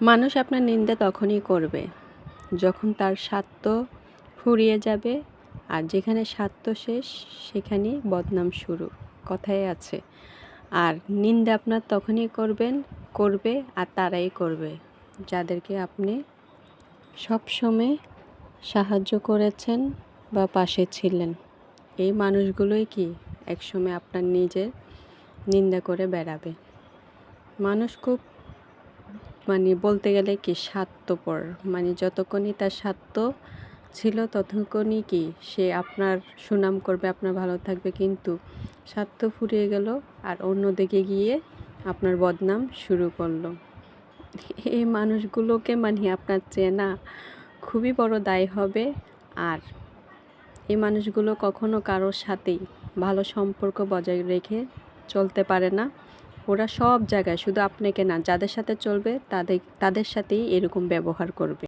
মানুষ আপনার নিন্দা তখনই করবে যখন তার স্বার্থ ফুরিয়ে যাবে, আর যেখানে স্বার্থ শেষ সেখানেই বদনাম শুরু, কথাই আছে। আর নিন্দা আপনার তখনই করবে আর তারাই করবে যাদেরকে আপনি সবসময় সাহায্য করেছেন বা পাশে ছিলেন। এই মানুষগুলোই কি একসময় আপনার নিজের নিন্দা করে বেড়াবে। মানুষ খুব বলতে গেলে কি স্বার্থপর, যতক্ষণই তার স্বার্থ ছিল ততক্ষণই কি সে আপনার সুনাম করবে, আপনার ভালো থাকবে, কিন্তু স্বার্থ ফুরিয়ে গেল আর অন্যদিকে গিয়ে আপনার বদনাম শুরু করলো। এই মানুষগুলোকে আপনার চেনা খুবই বড় দায় হবে। আর এই মানুষগুলো কখনো কারোর সাথেই ভালো সম্পর্ক বজায় রেখে চলতে পারে না। ওরা সব জায়গায়, শুধু আপনাকে না, যাদের সাথে চলবে তাদের সাথেই এরকম ব্যবহার করবে।